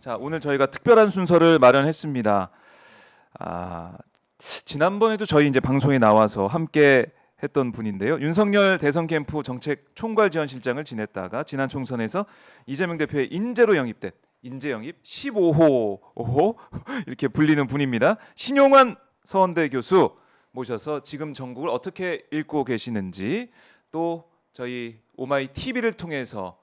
자, 오늘 저희가 특별한 순서를 마련했습니다. 지난번에도 저희 이제 방송에 나와서 함께 했던 분인데요. 윤석열 대선 캠프 정책 총괄 지원실장을 지냈다가 지난 총선에서 이재명 대표의 인재로 영입된 인재 영입 15호 이렇게 불리는 분입니다. 신용환 서원대 교수 모셔서 지금 전국을 어떻게 읽고 계시는지 또 저희 오마이 TV를 통해서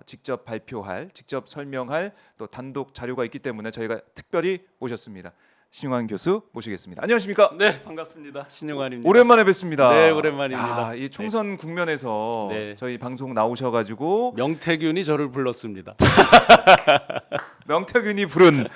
직접 발표할, 직접 설명할 또 단독 자료가 있기 때문에 저희가 특별히 모셨습니다. 신용환 교수 모시겠습니다. 안녕하십니까? 네, 반갑습니다. 신용환입니다. 오랜만에 뵙습니다. 네, 오랜만입니다. 이 총선 국면에서 네. 저희 방송 나오셔가지고 명태균이 저를 불렀습니다. 명태균이 부른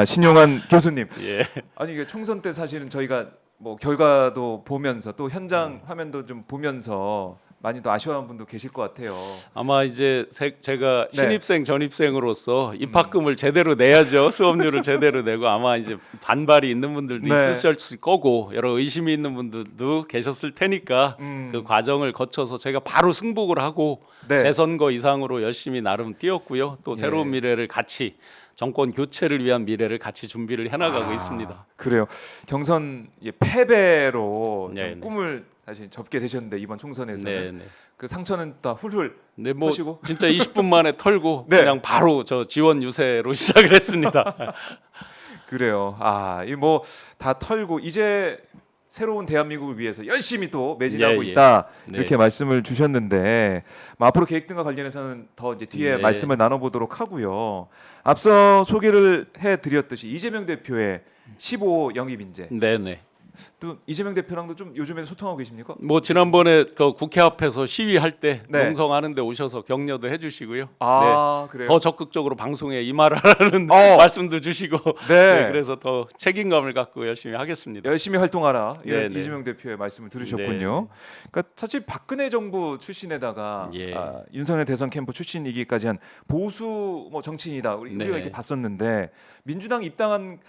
신용환 교수님. 예. 아니 이게 총선 때 사실은 저희가 뭐 결과도 보면서 또 현장 화면도 좀 보면서 많이 또 아쉬워하는 분도 계실 것 같아요. 아마 이제 제가 네. 신입생 전입생으로서 입학금을 제대로 내야죠. 수업료를 제대로 내고 아마 이제 반발이 있는 분들도 네. 있으실 거고 여러 의심이 있는 분들도 계셨을 테니까 그 과정을 거쳐서 제가 바로 승복을 하고 네. 재선거 이상으로 열심히 나름 뛰었고요. 또 예. 새로운 미래를 같이 정권 교체를 위한 미래를 같이 준비를 해나가고 있습니다. 그래요. 경선 패배로 좀 네, 네. 꿈을 사실 접게 되셨는데 이번 총선에서는 네, 네. 그 상처는 다 훌훌 네, 뭐 터시고 진짜 20분 만에 털고 네. 그냥 바로 저 지원 유세로 시작을 했습니다. 그래요. 이 뭐 다 털고 이제 새로운 대한민국을 위해서 열심히 또 매진하고 예, 예. 있다 네. 이렇게 말씀을 주셨는데 뭐 앞으로 계획 등과 관련해서는 더 이제 뒤에 네. 말씀을 나눠보도록 하고요. 앞서 소개를 해드렸듯이 이재명 대표의 15 영입 인재 네, 네. 또 이재명 대표랑도 좀 요즘에 소통하고 계십니까? 뭐 지난번에 그 국회 앞에서 시위할 때 네. 농성하는데 오셔서 격려도 해주시고요. 그래요. 네. 더 적극적으로 방송에 임하라는 말씀도 주시고 네. 네, 그래서 더 책임감을 갖고 열심히 하겠습니다. 열심히 활동하라 이런 네, 네. 이재명 대표의 말씀을 들으셨군요. 그러니까 사실 박근혜 정부 출신에다가 예. 윤석열 대선 캠프 출신이기까지 한 보수 뭐 정치인이다 우리가 네. 이렇게 봤었는데 민주당 입당한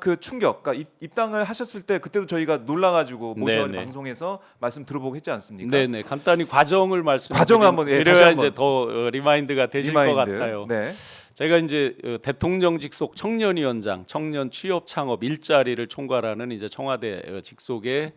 그 충격, 그러니까 입당을 하셨을 때 그때도 저희가 놀라가지고 모셔가지고 네, 네. 방송에서 말씀 들어보고 했지 않습니까? 네네 간단히 과정을 과정 한번, 예, 드려야 다시 한번. 이제 더 리마인드가 되실 리마인드. 것 같아요. 네. 제가 이제 대통령 직속 청년위원장, 청년 취업 창업 일자리를 총괄하는 이제 청와대 직속의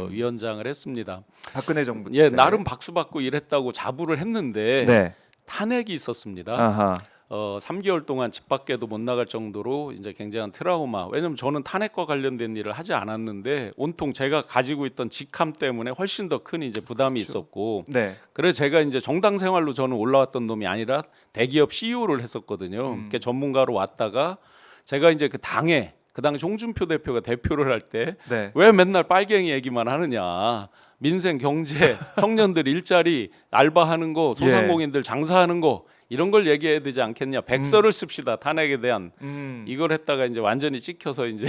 위원장을 했습니다. 박근혜 정부. 예, 때. 나름 박수 받고 일했다고 자부를 했는데 네. 탄핵이 있었습니다. 아하. 3개월 동안 집 밖에도 못 나갈 정도로 이제 굉장한 트라우마. 왜냐면 저는 탄핵과 관련된 일을 하지 않았는데 온통 제가 가지고 있던 직함 때문에 훨씬 더 큰 이제 부담이 있었고. 네. 그래서 제가 이제 정당 생활로 저는 올라왔던 놈이 아니라 대기업 CEO를 했었거든요. 이렇게 전문가로 왔다가 제가 이제 그 당에 그 당시 홍준표 대표가 대표를 할 때 왜 네. 맨날 빨갱이 얘기만 하느냐. 민생 경제, 청년들 일자리, 알바하는 거, 소상공인들 장사하는 거 이런 걸 얘기해야 되지 않겠냐. 백서를 씁시다. 탄핵에 대한. 이걸 했다가 이제 완전히 찍혀서 이제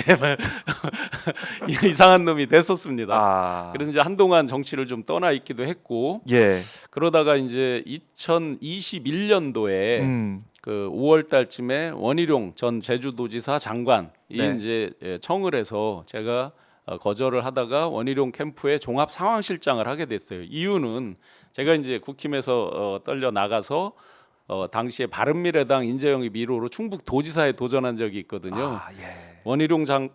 이상한 놈이 됐었습니다. 그래서 이제 한동안 정치를 좀 떠나 있기도 했고 예. 그러다가 이제 2021년도에 그 5월 달쯤에 원희룡 전 제주도지사 장관이 네. 이제 청을 해서 제가 거절을 하다가 원희룡 캠프의 종합 상황실장을 하게 됐어요. 이유는 제가 이제 국힘에서 떨려 나가서 당시에 바른미래당 인재영입 1호로 충북 도지사에 도전한 적이 있거든요. 예. 원희룡 전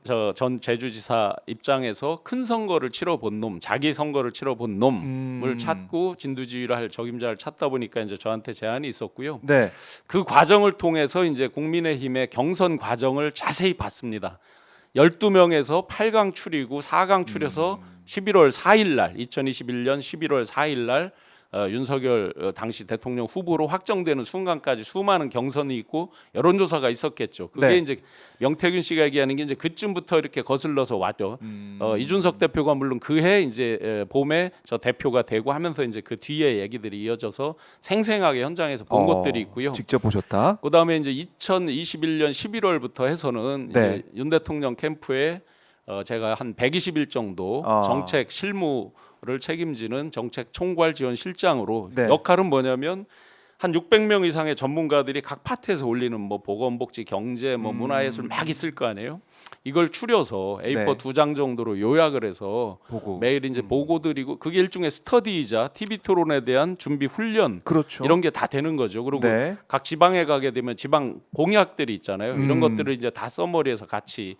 제주지사 입장에서 큰 선거를 치러본 놈, 자기 선거를 치러본 놈을 찾고 진두지휘를 할 적임자를 찾다 보니까 이제 저한테 제안이 있었고요. 네. 그 과정을 통해서 이제 국민의힘의 경선 과정을 자세히 봤습니다. 12명에서 8강 추리고 4강 추려서 11월 4일 날 2021년 11월 4일 날 윤석열 당시 대통령 후보로 확정되는 순간까지 수많은 경선이 있고 여론조사가 있었겠죠. 그게 네. 이제 명태균 씨가 얘기하는 게 이제 그쯤부터 이렇게 거슬러서 왔죠. 이준석 대표가 물론 그해 이제 봄에 저 대표가 되고 하면서 이제 그 뒤에 얘기들이 이어져서 생생하게 현장에서 본 것들이 있고요. 직접 보셨다. 그다음에 이제 2021년 11월부터 해서는 네. 이제 윤 대통령 캠프에 제가 한 120일 정도 정책 실무를 책임지는 정책 총괄 지원 실장으로 네. 역할은 뭐냐면 한 600명 이상의 전문가들이 각 파트에서 올리는 뭐 보건복지, 경제, 뭐 문화예술 막 있을 거 아니에요. 이걸 추려서 A4 네. 2장 정도로 요약을 해서 보고 매일 이제 보고 드리고 그게 일종의 스터디이자 TV 토론에 대한 준비 훈련 그렇죠. 이런 게 다 되는 거죠. 그리고 네. 각 지방에 가게 되면 지방 공약들이 있잖아요. 이런 음. 것들을 이제 다 써머리해서 같이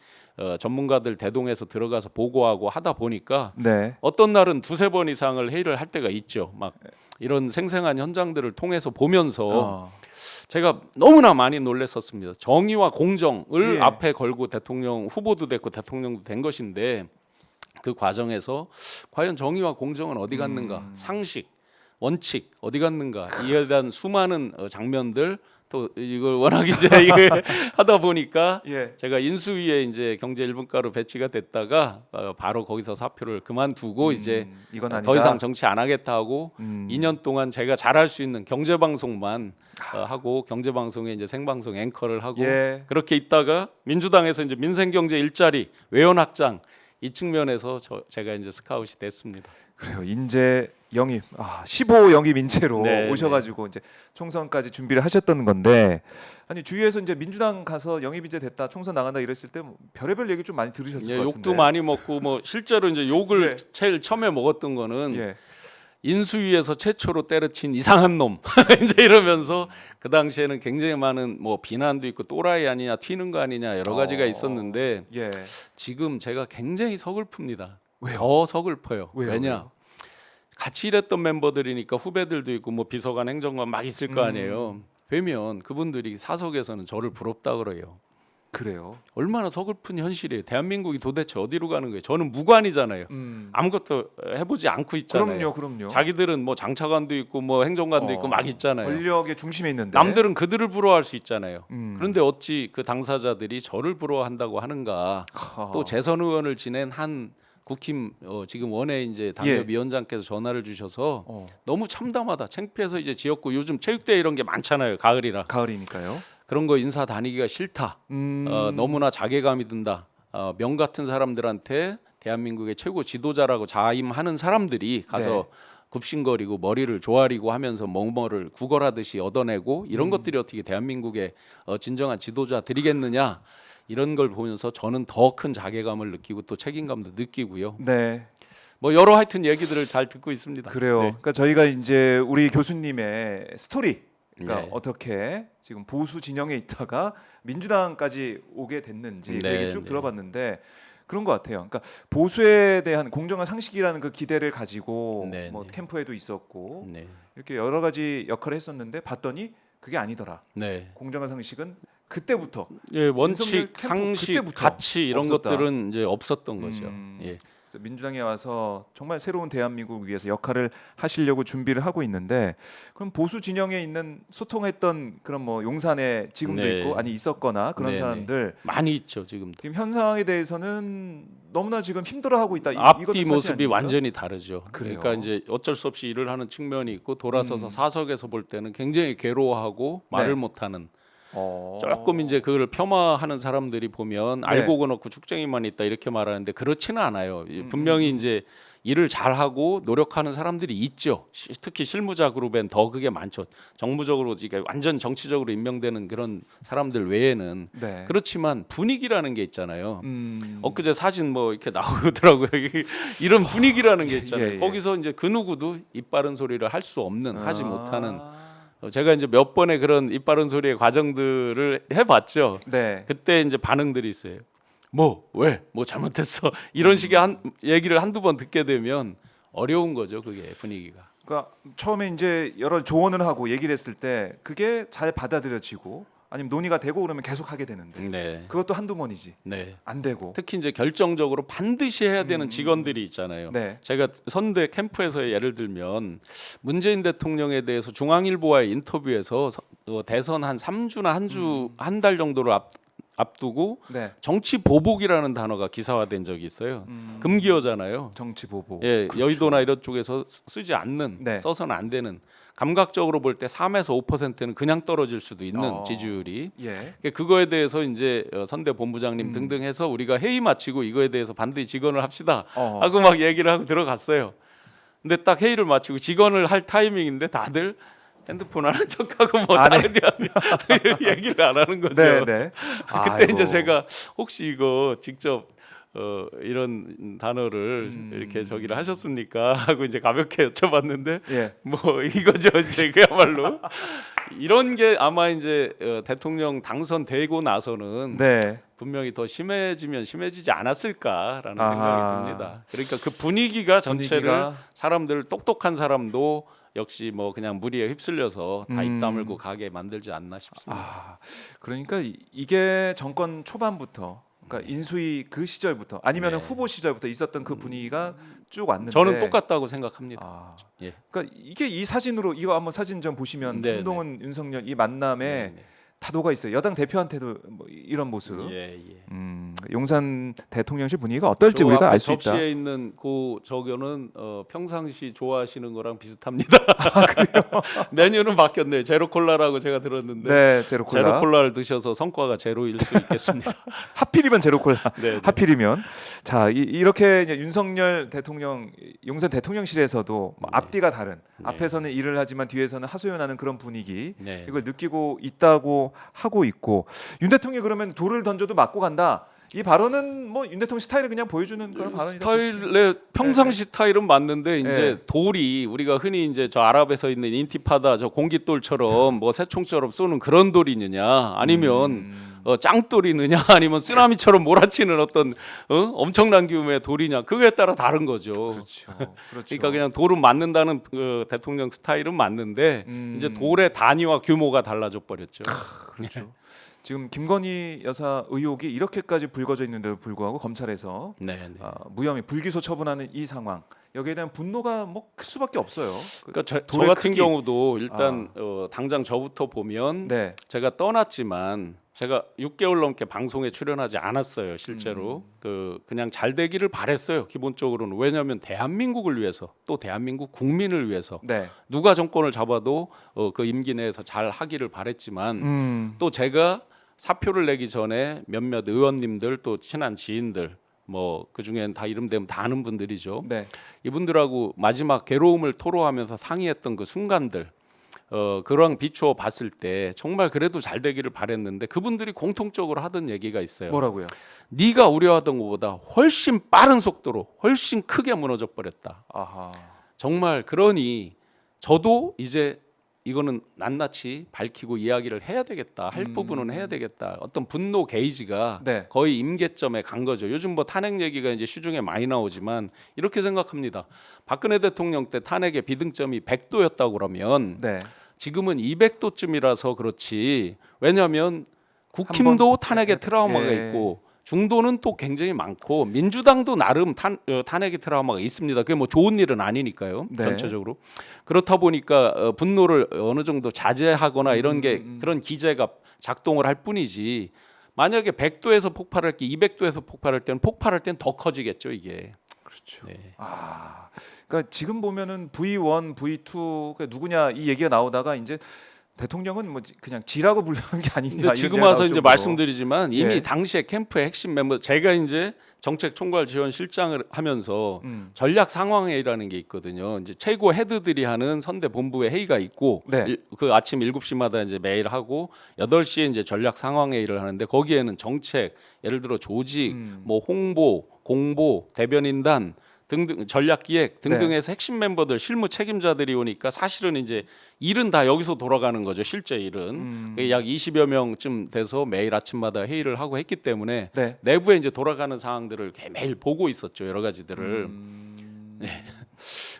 전문가들 대동해서 들어가서 보고하고 하다 보니까 네. 어떤 날은 두세 번 이상을 회의를 할 때가 있죠. 막 이런 생생한 현장들을 통해서 보면서 어. 제가 너무나 많이 놀랐었습니다. 정의와 공정을 예. 앞에 걸고 대통령 후보도 됐고 대통령도 된 것인데 그 과정에서 과연 정의와 공정은 어디 갔는가? 상식, 원칙 어디 갔는가? 이에 대한 수많은 장면들 또 이걸 워낙 이제 이게 하다 보니까 예. 제가 인수위에 이제 경제 1분과로 배치가 됐다가 바로 거기서 사표를 그만두고 이제 이건 아니다. 더 이상 정치 안 하겠다 하고 2년 음. 동안 제가 잘할 수 있는 경제 방송만 하고 경제 방송에 이제 생방송 앵커를 하고 예. 그렇게 있다가 민주당에서 이제 민생경제 일자리 외연확장 이 측면에서 제가 이제 스카웃이 됐습니다. 그래요. 인재 영입 15 영입 인재로 네, 오셔가지고 이제 총선까지 준비를 하셨던 건데 아니 주위에서 이제 민주당 가서 영입 인재 됐다 총선 나간다 이랬을 때뭐 별의별 얘기 좀 많이 들으셨을 예, 것 욕도 같은데. 많이 먹고 뭐 실제로 이제 욕을 네. 제일 처음에 먹었던 거는 예. 인수위에서 최초로 때려친 이상한 놈 이제 이러면서 그 당시에는 굉장히 많은 뭐 비난도 있고 또라이 아니냐 튀는 거 아니냐 여러 가지가 있었는데 예. 지금 제가 굉장히 서글픕니다. 왜요? 더 서글퍼요. 왜요? 왜냐? 왜요? 같이 일했던 멤버들이니까 후배들도 있고 뭐 비서관, 행정관 막 있을 거 아니에요. 되면 그분들이 사석에서는 저를 부럽다 그래요. 그래요. 얼마나 서글픈 현실이에요. 대한민국이 도대체 어디로 가는 거예요? 저는 무관이잖아요. 아무것도 해보지 않고 있잖아요. 그럼요. 자기들은 뭐 장차관도 있고 뭐 행정관도 있고 막 있잖아요. 권력의 중심에 있는데. 남들은 그들을 부러워할 수 있잖아요. 음. 그런데 어찌 그 당사자들이 저를 부러워한다고 하는가? 또 재선 의원을 지낸 한 국힘 지금 원외 이제 당협위원장께서 전화를 주셔서 너무 참담하다. 창피해서 이제 지역구 요즘 체육대회 이런 게 많잖아요. 가을이라. 가을이니까요. 그런 거 인사 다니기가 싫다. 너무나 자괴감이 든다. 명 같은 사람들한테 대한민국의 최고 지도자라고 자임하는 사람들이 가서 네. 굽신거리고 머리를 조아리고 하면서 뭐뭐를 구걸하듯이 얻어내고 이런 것들이 어떻게 대한민국의 진정한 지도자들이겠느냐 이런 걸 보면서 저는 더 큰 자괴감을 느끼고 또 책임감도 느끼고요. 네. 뭐 여러 하여튼 얘기들을 잘 듣고 있습니다. 그래요. 네. 그러니까 저희가 이제 우리 교수님의 스토리 그러니까 네. 어떻게 지금 보수 진영에 있다가 민주당까지 오게 됐는지 그 네, 얘기 쭉 네. 들어봤는데 그런 것 같아요. 그러니까 보수에 대한 공정한 상식이라는 그 기대를 가지고 네, 뭐 네. 캠프에도 있었고 네. 이렇게 여러 가지 역할을 했었는데 봤더니 그게 아니더라. 네. 공정한 상식은 그때부터 예, 윤석열 원칙, 캠프 상식, 그때부터 가치 이런 없었다. 것들은 이제 없었던 거죠. 예. 그래서 민주당에 와서 정말 새로운 대한민국 위해서 역할을 하시려고 준비를 하고 있는데 그럼 보수 진영에 있는 소통했던 그런 뭐 용산에 지금도 네. 있고 아니 있었거나 그런 네, 사람들 많이 있죠 지금도. 지금 현상에 대해서는 너무나 지금 힘들어하고 있다. 앞뒤 이것도 사실 모습이 아닙니까? 완전히 다르죠. 그래요? 그러니까 이제 어쩔 수 없이 일을 하는 측면이 있고 돌아서서 사석에서 볼 때는 굉장히 괴로워하고 말을 네. 못하는. 어. 조금 이제 그걸 폄하하는 사람들이 보면 네. 알고 그놓고 축쟁이만 있다 이렇게 말하는데 그렇지는 않아요. 분명히 이제 일을 잘하고 노력하는 사람들이 있죠. 특히 실무자 그룹엔 더 그게 많죠. 정무적으로 이게 완전 정치적으로 임명되는 그런 사람들 외에는 네. 그렇지만 분위기라는 게 있잖아요. 음. 엊그제 사진 뭐 이렇게 나오더라고요. 이런 분위기라는 게 있잖아요. 예. 거기서 이제 그 누구도 입 바른 소리를 할 수 없는 하지 아. 못하는 제가 이제 몇 번의 그런 입 바른 소리의 과정들을 해봤죠. 네. 그때 이제 반응들이 있어요. 뭐 왜? 뭐 잘못했어? 이런 식의 얘기를 한두 번 듣게 되면 어려운 거죠. 그게 분위기가. 그러니까 처음에 이제 여러 조언을 하고 얘기를 했을 때 그게 잘 받아들여지고 아니면 논의가 되고 그러면 계속 하게 되는데 네. 그것도 한두 번이지 네. 안 되고. 특히 이제 결정적으로 반드시 해야 되는 직원들이 있잖아요. 네. 제가 선대 캠프에서의 예를 들면 문재인 대통령에 대해서 중앙일보와의 인터뷰에서 대선 한 3주나 한 달 정도를 앞두고 네. 정치 보복이라는 단어가 기사화된 적이 있어요. 금기어잖아요. 정치 보복. 예, 그렇죠. 여의도나 이런 쪽에서 쓰지 않는, 네. 써서는 안 되는. 감각적으로 볼 때 3에서 5%는 그냥 떨어질 수도 있는 지지율이. 예. 그거에 대해서 이제 선대 본부장님 등등 해서 우리가 회의 마치고 이거에 대해서 반드시 직언을 합시다 하고 막 얘기를 하고 들어갔어요. 근데 딱 회의를 마치고 직언을 할 타이밍인데 다들 핸드폰 하는 척하고 뭐 안 해. 다른 얘기를 안 하는 거죠. 네, 네. 그때 아이고. 이제 제가 혹시 이거 직접 이런 단어를 이렇게 저기를 하셨습니까? 하고 이제 가볍게 여쭤봤는데 예. 뭐 이거죠. 이제 그야말로 이런 게 아마 이제 대통령 당선되고 나서는 네. 분명히 더 심해지면 심해지지 않았을까라는 아하. 생각이 듭니다. 그러니까 그 분위기가 전체를 분위기가 사람들 똑똑한 사람도 역시 뭐 그냥 무리에 휩쓸려서 다 입 다물고 음. 가게 만들지 않나 싶습니다. 아, 그러니까 이게 정권 초반부터 그러니까 인수위 그 시절부터 아니면은 네. 후보 시절부터 있었던 그 분위기가 쭉 왔는데 저는 똑같다고 생각합니다. 아, 예. 그러니까 이게 이 사진으로 이거 한번 사진 좀 보시면 네, 한동훈 윤석열 이 만남에 네, 타도가 있어요. 여당 대표한테도 뭐 이런 모습. 네. 예, 예. 용산 대통령실 분위기가 어떨지 저 우리가 앞에 알 수 있다. 접시에 있는 그 저거는 평상시 좋아하시는 거랑 비슷합니다. 메뉴는 바뀌었네요. 제로 콜라라고 제가 들었는데 네, 제로콜라. 제로 콜라를 드셔서 성과가 제로일 수 있겠습니다. 하필이면 제로콜라. 네, 네. 하필이면 자 이렇게 이제 윤석열 대통령 용산 대통령실에서도 뭐 앞뒤가 다른 네. 앞에서는 일을 하지만 뒤에서는 하소연하는 그런 분위기 네. 이걸 느끼고 있다고 하고 있고 윤 대통령이 그러면 돌을 던져도 맞고 간다. 이 발언은 뭐 윤 대통령 스타일을 그냥 보여주는 그런 발언이다. 스타일의 평상시 스타일은 맞는데 이제 네. 돌이 우리가 흔히 이제 저 아랍에서 있는 인티파다 저 공깃돌처럼 뭐 새총처럼 쏘는 그런 돌이느냐 아니면 짱돌이느냐 아니면 쓰나미처럼 몰아치는 어떤 엄청난 규모의 돌이냐 그거에 따라 다른 거죠. 그렇죠. 그렇죠. 그러니까 그냥 돌은 맞는다는 대통령 스타일은 맞는데 이제 돌의 단위와 규모가 달라져 버렸죠. 그렇죠. 지금 김건희 여사 의혹이 이렇게까지 불거져 있는데도 불구하고 검찰에서 네, 네. 무혐의 불기소 처분하는 이 상황 여기에 대한 분노가 뭐 클 수밖에 없어요. 그러니까 저 돌의 같은 크기. 경우도 일단 당장 저부터 보면 네. 제가 떠났지만 제가 6개월 넘게 방송에 출연하지 않았어요. 실제로 그냥 잘 되기를 바랬어요. 기본적으로는 왜냐하면 대한민국을 위해서 또 대한민국 국민을 위해서 네. 누가 정권을 잡아도 그 임기 내에서 잘 하기를 바랬지만 또 제가 사표를 내기 전에 몇몇 의원님들 또 친한 지인들 뭐 그중엔 다 이름 되면 다 아는 분들이죠. 네. 이분들하고 마지막 괴로움을 토로하면서 상의했던 그 순간들 그랑 비추어 봤을 때 정말 그래도 잘 되기를 바랬는데 그분들이 공통적으로 하던 얘기가 있어요. 뭐라고요? 네가 우려하던 것보다 훨씬 빠른 속도로 훨씬 크게 무너져 버렸다. 아하. 정말 그러니 저도 이제 이거는 낱낱이 밝히고 이야기를 해야 되겠다. 할 부분은 해야 되겠다. 어떤 분노 게이지가 네. 거의 임계점에 간 거죠. 요즘 뭐 탄핵 얘기가 이제 시중에 많이 나오지만 이렇게 생각합니다. 박근혜 대통령 때 탄핵의 비등점이 100도였다고 그러면 네. 지금은 200도쯤이라서 그렇지. 왜냐하면 국힘도 탄핵의 트라우마가 예. 있고 중도는 또 굉장히 많고 민주당도 나름 탄핵의 트라우마가 있습니다. 그게 뭐 좋은 일은 아니니까요. 네. 전체적으로 그렇다 보니까 분노를 어느 정도 자제하거나 이런 게 그런 기제가 작동을 할 뿐이지. 만약에 100도에서 폭발할 게 200도에서 폭발할 때는 더 커지겠죠 이게. 그렇죠. 네. 아. 그러니까 지금 보면은 V1, V2 그러니까 누구냐 이 얘기가 나오다가 이제 대통령은 뭐 그냥 지라고 부르는 게 아니냐. 근데 지금 와서 이제 말씀드리지만 이미 예. 당시에 캠프의 핵심 멤버 제가 이제 정책총괄지원실장을 하면서 전략 상황회의라는 게 있거든요. 이제 최고 헤드들이 하는 선대 본부의 회의가 있고 네. 그 아침 7시마다 이제 매일 하고 8시에 이제 전략 상황회의를 하는데 거기에는 정책 예를 들어 조직, 뭐 홍보, 공보, 대변인단 등등 전략기획 등등에서 핵심 멤버들 실무 책임자들이 오니까 사실은 이제 일은 다 여기서 돌아가는 거죠. 실제 일은 약 20여 명쯤 돼서 매일 아침마다 회의를 하고 했기 때문에 네. 내부에 이제 돌아가는 상황들을 매일 보고 있었죠. 여러 가지들을.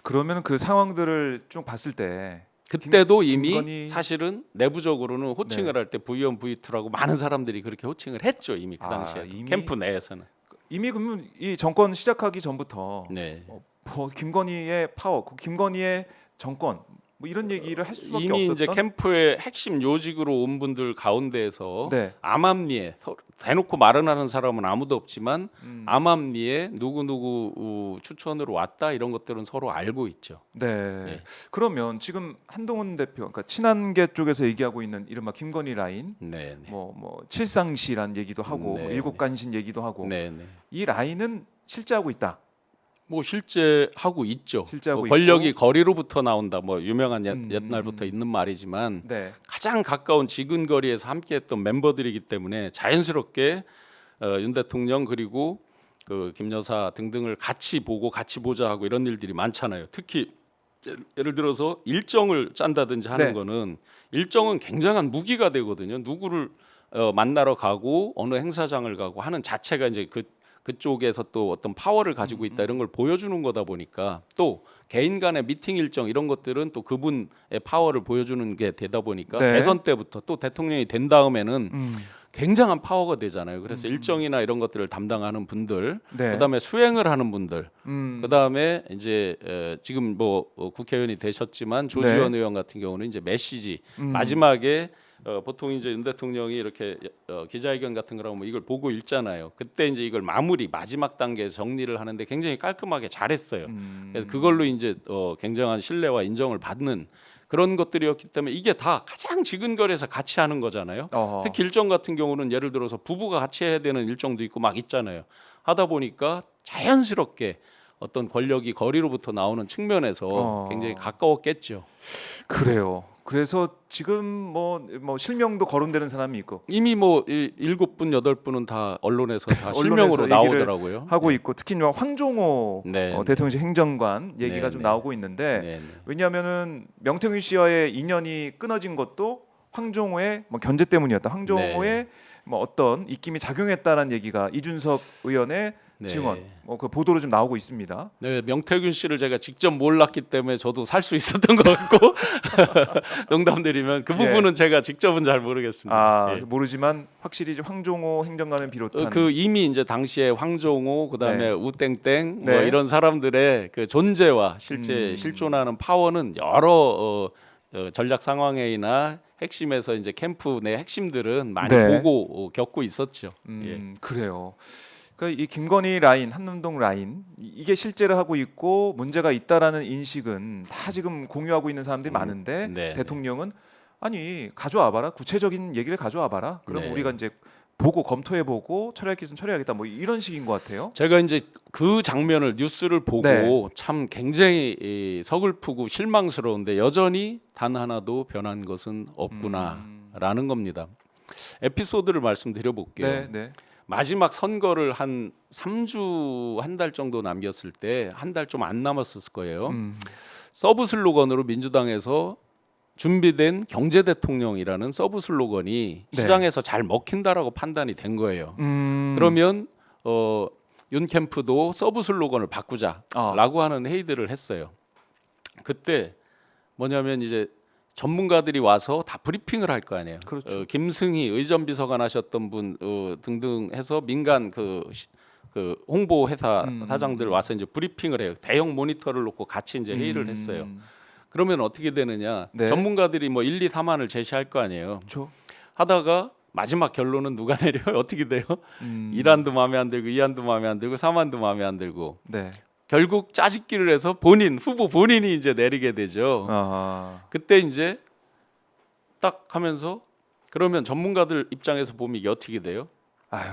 그러면 그 상황들을 쭉 봤을 때 그때도 이미 김건희- 사실은 내부적으로는 호칭을 할 때 V1, V2라고 많은 사람들이 그렇게 호칭을 했죠. 이미 그 아, 당시에 이미? 캠프 내에서는. 이미 그러면 이 정권 시작하기 전부터 네. 뭐 김건희의 파워, 그 김건희의 정권 뭐 이런 얘기를 할 수밖에 이미 없었던. 이제 캠프의 핵심 요직으로 온 분들 가운데에서 네. 암암리에 대놓고 말은 하는 사람은 아무도 없지만 암암리에 누구 추천으로 왔다 이런 것들은 서로 알고 있죠. 네. 네. 그러면 지금 한동훈 대표, 그러니까 친한계 쪽에서 얘기하고 있는 이른바 김건희 라인, 네, 네. 뭐 칠상시란 얘기도 하고 네, 뭐 일곱간신 얘기도 하고 네, 네. 이 라인은 실제하고 있다. 뭐 실제 하고 있죠. 실제 하고 뭐 권력이 있고. 거리로부터 나온다. 뭐 유명한 옛날부터 있는 말이지만 네. 가장 가까운 지근거리에서 함께했던 멤버들이기 때문에 자연스럽게 윤 대통령 그리고 그 김 여사 등등을 같이 보고 같이 보자 하고 이런 일들이 많잖아요. 특히 예를 들어서 일정을 짠다든지 하는 네. 거는 일정은 굉장한 무기가 되거든요. 누구를 만나러 가고 어느 행사장을 가고 하는 자체가 이제 그쪽에서 또 어떤 파워를 가지고 있다 이런 걸 보여주는 거다 보니까 또 개인 간의 미팅 일정 이런 것들은 또 그분의 파워를 보여주는 게 되다 보니까 네. 대선 때부터 또 대통령이 된 다음에는 음. 굉장한 파워가 되잖아요. 그래서 일정이나 이런 것들을 담당하는 분들, 네. 그다음에 수행을 하는 분들, 음. 그다음에 이제 지금 뭐 국회의원이 되셨지만 조지원 네. 의원 같은 경우는 이제 메시지 음. 마지막에 보통 이제 윤 대통령이 이렇게 기자회견 같은 거라고 뭐 이걸 보고 읽잖아요. 그때 이제 이걸 마무리 마지막 단계에서 정리를 하는데 굉장히 깔끔하게 잘했어요. 그래서 그걸로 이제 굉장한 신뢰와 인정을 받는 그런 것들이었기 때문에 이게 다 가장 지근거리에서 같이 하는 거잖아요. 어허. 특히 일정 같은 경우는 예를 들어서 부부가 같이 해야 되는 일정도 있고 막 있잖아요. 하다 보니까 자연스럽게 어떤 권력이 거리로부터 나오는 측면에서 굉장히 가까웠겠죠. 그래요. 그래서 지금 뭐 실명도 거론되는 사람이 있고 이미 뭐 7분, 8분은 다 언론에서 다 언론에서 실명으로 얘기를 나오더라고요. 하고 있고 특히 황종호 네. 대통령실 행정관 얘기가 네, 좀 네. 나오고 있는데 네, 네. 왜냐하면은 명태균 씨와의 인연이 끊어진 것도 황종호의 뭐 견제 때문이었다. 황종호의 네. 뭐 어떤 입김이 작용했다는 얘기가 이준석 의원의 네. 증언, 뭐 그 보도로 좀 나오고 있습니다. 네, 명태균 씨를 제가 직접 몰랐기 때문에 저도 살 수 있었던 것 같고 농담드리면 그 부분은 제가 직접은 잘 모르겠습니다. 아 예. 모르지만 확실히 이제 황종호 행정관을 비롯한 그 이미 이제 당시에 황종호 그다음에 네. 우땡땡 뭐 네. 이런 사람들의 그 존재와 실제 실존하는 파워는 여러 전략 상황회의나 핵심에서 이제 캠프 내 핵심들은 많이 네. 보고 겪고 있었죠. 예. 그래요. 그러니까 이 김건희 라인, 한남동 라인 이게 실제로 하고 있고 문제가 있다라는 인식은 다 지금 공유하고 있는 사람들이 많은데 네, 대통령은 아니 가져와봐라 구체적인 얘기를 가져와봐라. 그럼 네. 우리가 이제 보고 검토해보고 처리할 게 있으면 처리하겠다. 뭐 이런 식인 것 같아요. 제가 이제 그 장면을 뉴스를 보고 네. 참 굉장히 서글프고 실망스러운데 여전히 단 하나도 변한 것은 없구나라는 겁니다. 에피소드를 말씀드려 볼게요. 네, 네. 마지막 선거를 한 3주 한 달 정도 남겼을 때 한 달 좀 안 남았을 거예요. 서브 슬로건으로 민주당에서 준비된 경제 대통령이라는 서브 슬로건이 네. 시장에서 잘 먹힌다라고 판단이 된 거예요. 그러면 윤 캠프도 서브 슬로건을 바꾸자라고 하는 회의들을 했어요. 그때 뭐냐면 이제 전문가들이 와서 다 브리핑을 할 거 아니에요. 그렇죠. 김승희 의전비서관 하셨던 분 등등 해서 민간 그 홍보 회사 사장들 와서 이제 브리핑을 해요. 대형 모니터를 놓고 같이 이제 회의를 했어요. 그러면 어떻게 되느냐? 네. 전문가들이 뭐 1, 2, 3안을 제시할 거 아니에요. 그렇죠. 하다가 마지막 결론은 누가 내려요? 어떻게 돼요? 1안도 마음에 안 들고 2안도 마음에 안 들고 3안도 마음에 안 들고 네. 결국 짜집기를 해서 후보 본인이 이제 내리게 되죠. 아. 그때 이제 딱 하면서 그러면 전문가들 입장에서 보면 이게 어떻게 돼요? 아유.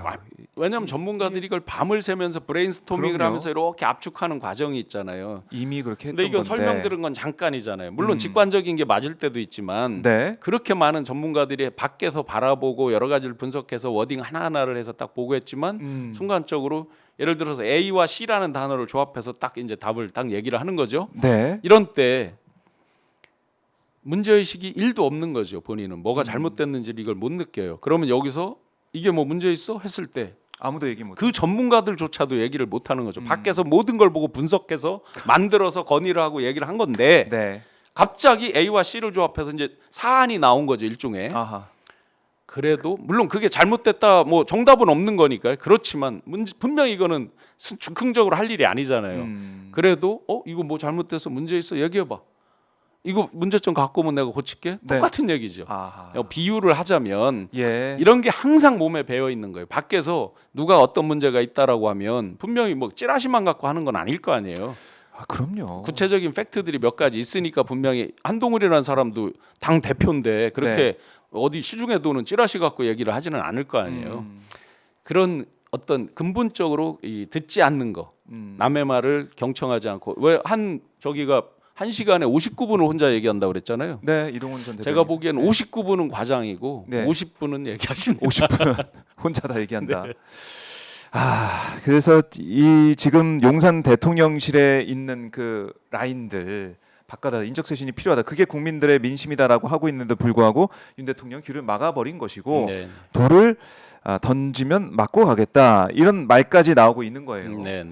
왜냐하면 전문가들이 이걸 밤을 새면서 브레인스토밍을 그럼요. 하면서 이렇게 압축하는 과정이 있잖아요. 이미 그렇게 했던 근데 이건 건데. 설명 들은 건 잠깐이잖아요. 물론 직관적인 게 맞을 때도 있지만 네. 그렇게 많은 전문가들이 밖에서 바라보고 여러 가지를 분석해서 워딩 하나하나를 해서 딱 보고 했지만 순간적으로 예를 들어서 A와 C라는 단어를 조합해서 딱 이제 답을 딱 얘기를 하는 거죠. 네. 이런 때 문제의식이 1도 없는 거죠. 본인은 뭐가 잘못됐는지를 이걸 못 느껴요. 그러면 여기서 이게 뭐 문제 있어? 했을 때 아무도 얘기 못. 그 전문가들조차도 얘기를 못 하는 거죠. 밖에서 모든 걸 보고 분석해서 만들어서 건의를 하고 얘기를 한 건데 네. 갑자기 A와 C를 조합해서 이제 사안이 나온 거죠. 일종의. 아하. 그래도 물론 그게 잘못됐다 뭐 정답은 없는 거니까요. 그렇지만 분명히 이거는 즉흥적으로 할 일이 아니잖아요. 그래도 이거 뭐 잘못돼서 문제 있어 얘기해봐. 이거 문제점 갖고 오면 내가 고칠게. 네. 똑같은 얘기죠. 아하. 비유를 하자면 예. 이런 게 항상 몸에 배어 있는 거예요. 밖에서 누가 어떤 문제가 있다라고 하면 분명히 뭐 찌라시만 갖고 하는 건 아닐 거 아니에요. 아 그럼요. 구체적인 팩트들이 몇 가지 있으니까 분명히 한동훈이라는 사람도 당 대표인데 그렇게 어디 시중에 도는 찌라시 갖고 얘기를 하지는 않을 거 아니에요. 그런 어떤 근본적으로 듣지 않는 거 남의 말을 경청하지 않고 왜 한 저기가 1시간에 59분을 혼자 얘기한다고 그랬잖아요. 네, 이동훈 전 대표님. 제가 보기엔 59분은 과장이고 네. 50분은 얘기하십니다. 50분은 혼자 다 얘기한다. 그래서 이 지금 용산 대통령실에 있는 그 라인들 바꿔다 인적쇄신이 필요하다. 그게 국민들의 민심이다라고 하고 있는데 불구하고 윤 대통령 길을 막아버린 것이고 네. 돌을 던지면 맞고 가겠다 이런 말까지 나오고 있는 거예요. 네.